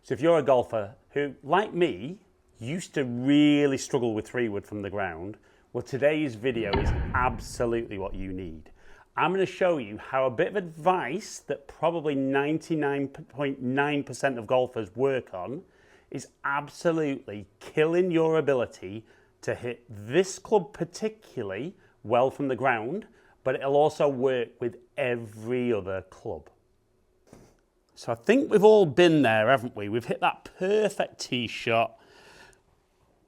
So if you're a golfer who, like me, used to really struggle with 3-wood from the ground, well, today's video is absolutely what you need. I'm going to show you how a bit of advice that probably 99.9% of golfers work on is absolutely killing your ability to hit this club particularly well from the ground, but it'll also work with every other club. So I think we've all been there, haven't we? We've hit that perfect tee shot,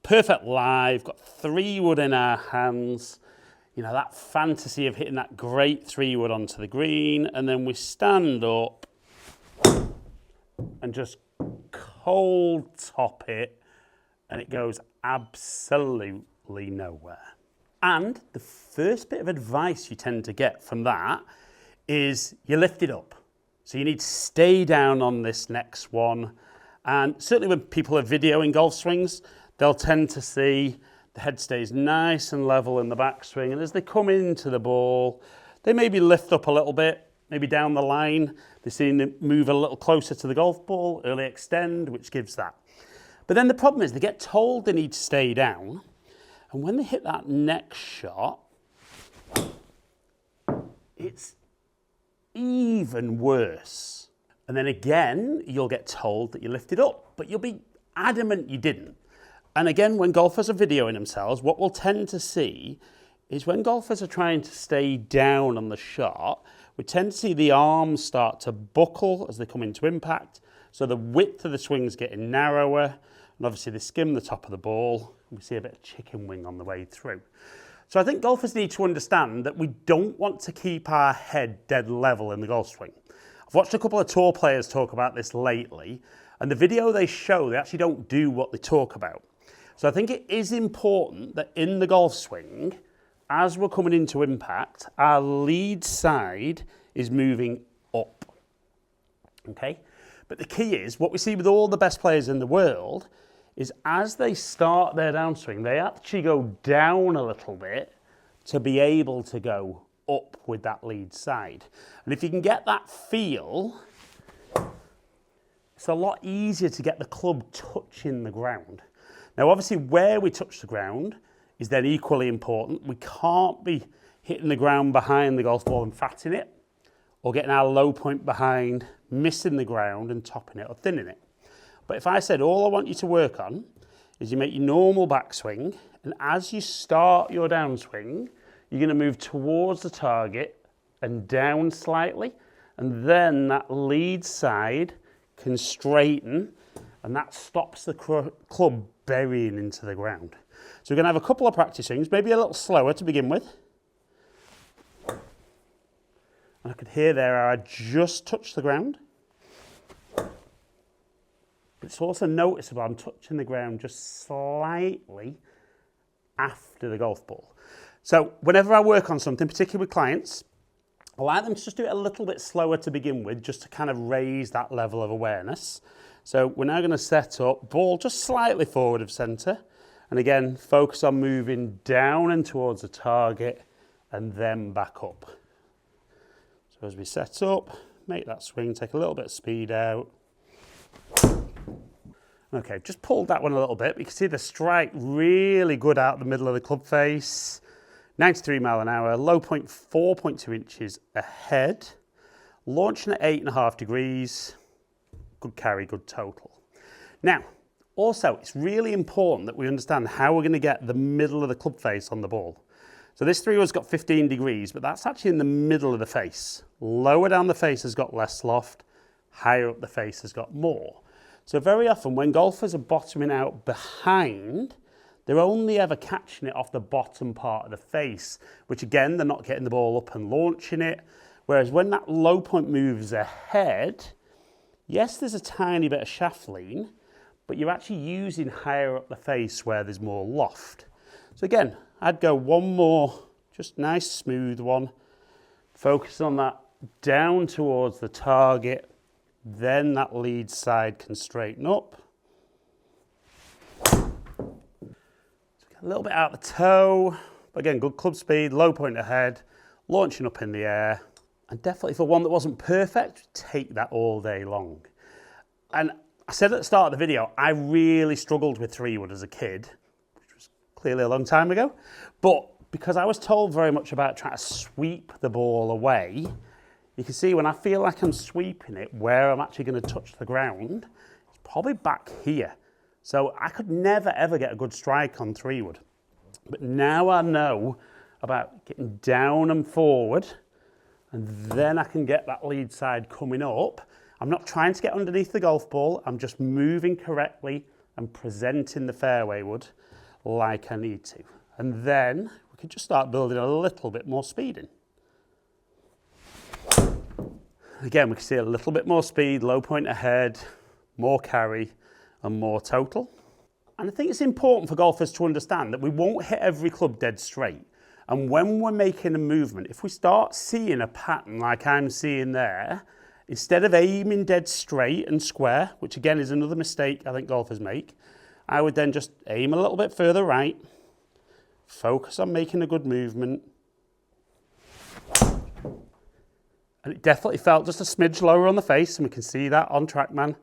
perfect lie, got 3-wood in our hands, you know, that fantasy of hitting that great 3-wood onto the green, and then we stand up and just cold top it, and it goes absolutely nowhere. And the first bit of advice you tend to get from that is you lift it up. So you need to stay down on this next one. And certainly when people are videoing golf swings, they'll tend to see the head stays nice and level in the backswing. And as they come into the ball, they maybe lift up a little bit, maybe down the line. They seem to move a little closer to the golf ball, early extend, which gives that. But then the problem is they get told they need to stay down. And when they hit that next shot, it's even worse. And then again, you'll get told that you lifted up, but you'll be adamant you didn't. And again, when golfers are videoing themselves, what we'll tend to see is when golfers are trying to stay down on the shot, we tend to see the arms start to buckle as they come into impact. So the width of the swing's getting narrower, and obviously they skim the top of the ball. We see a bit of chicken wing on the way through. So I think golfers need to understand that we don't want to keep our head dead level in the golf swing. I've watched a couple of tour players talk about this lately, and the video they show, they actually don't do what they talk about. So I think it is important that in the golf swing, as we're coming into impact, our lead side is moving up. Okay? But the key is, what we see with all the best players in the world is as they start their downswing, they actually go down a little bit to be able to go up with that lead side. And if you can get that feel, it's a lot easier to get the club touching the ground. Now, obviously, where we touch the ground is then equally important. We can't be hitting the ground behind the golf ball and fatting it, or getting our low point behind, missing the ground and topping it or thinning it. But if I said all I want you to work on is you make your normal backswing, and as you start your downswing, you're going to move towards the target and down slightly, and then that lead side can straighten, and that stops the club burying into the ground. So we're going to have a couple of practice swings, maybe a little slower to begin with. And I could hear there I just touched the ground. But it's also noticeable I'm touching the ground just slightly after the golf ball. So whenever I work on something, particularly with clients, I like them to just do it a little bit slower to begin with, just to kind of raise that level of awareness. So we're now going to set up, ball just slightly forward of centre. And again, focus on moving down and towards the target and then back up. So as we set up, make that swing, take a little bit of speed out. Okay, just pulled that one a little bit. You can see the strike really good out the middle of the club face. 93 mile an hour, low point 4.2 inches ahead. Launching at 8.5 degrees. Good carry, good total. Now, also, it's really important that we understand how we're going to get the middle of the club face on the ball. So this 3-wood's got 15 degrees, but that's actually in the middle of the face. Lower down the face has got less loft, higher up the face has got more. So very often when golfers are bottoming out behind, they're only ever catching it off the bottom part of the face, which again, they're not getting the ball up and launching it. Whereas when that low point moves ahead, yes, there's a tiny bit of shaft lean, but you're actually using higher up the face where there's more loft. So again, I'd go one more, just nice smooth one. Focus on that down towards the target, then that lead side can straighten up. So get a little bit out the toe, but again, good club speed, low point ahead, launching up in the air. And definitely for one that wasn't perfect, take that all day long. And I said at the start of the video, I really struggled with 3-wood as a kid, which was clearly a long time ago. But because I was told very much about trying to sweep the ball away, you can see when I feel like I'm sweeping it, where I'm actually going to touch the ground, it's probably back here. So I could never ever get a good strike on 3-wood. But now I know about getting down and forward, and then I can get that lead side coming up. I'm not trying to get underneath the golf ball, I'm just moving correctly and presenting the fairway wood like I need to. And then we can just start building a little bit more speed in. Again, we can see a little bit more speed, low point ahead, more carry and more total. And I think it's important for golfers to understand that we won't hit every club dead straight. And when we're making a movement, if we start seeing a pattern like I'm seeing there, instead of aiming dead straight and square, which again is another mistake I think golfers make, I would then just aim a little bit further right, focus on making a good movement. And it definitely felt just a smidge lower on the face, and we can see that on TrackMan.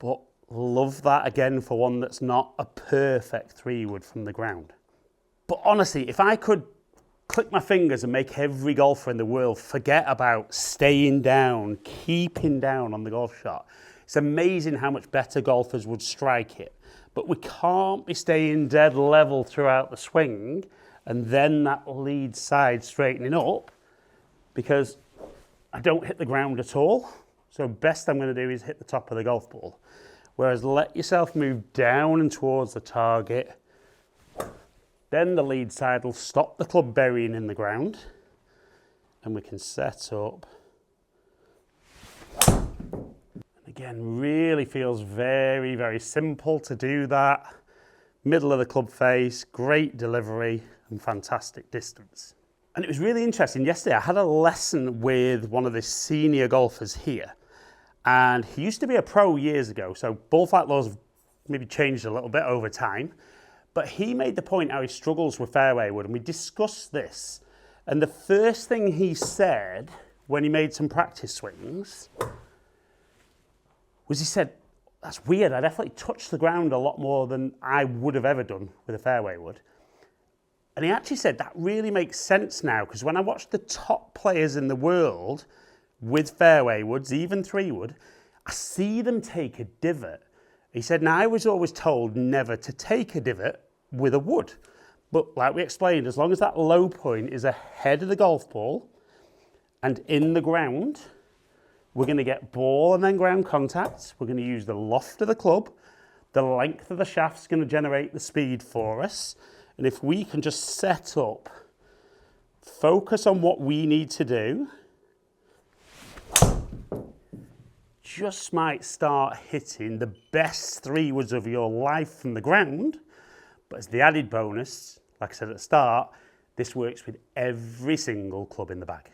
But love that again for one that's not a perfect 3-wood from the ground. But honestly, if I could click my fingers and make every golfer in the world forget about staying down, keeping down on the golf shot, it's amazing how much better golfers would strike it. But we can't be staying dead level throughout the swing and then that lead side straightening up, because I don't hit the ground at all. So best I'm going to do is hit the top of the golf ball. Whereas let yourself move down and towards the target. Then the lead side will stop the club burying in the ground, and we can set up. And again, really feels very, very simple to do that. Middle of the club face, great delivery and fantastic distance. And it was really interesting. Yesterday I had a lesson with one of the senior golfers here. And he used to be a pro years ago, so ball flight laws have maybe changed a little bit over time. But he made the point how he struggles with fairway wood, and we discussed this. And the first thing he said when he made some practice swings was he said, that's weird, I definitely touched the ground a lot more than I would have ever done with a fairway wood. And he actually said that really makes sense now, because when I watch the top players in the world with fairway woods, even 3-wood, I see them take a divot. He said, now I was always told never to take a divot with a wood. But like we explained, as long as that low point is ahead of the golf ball and in the ground, we're going to get ball and then ground contact. We're going to use the loft of the club. The length of the shaft's going to generate the speed for us. And if we can just set up, focus on what we need to do, just might start hitting the best 3-woods of your life from the ground. But as the added bonus, like I said at the start, this works with every single club in the bag.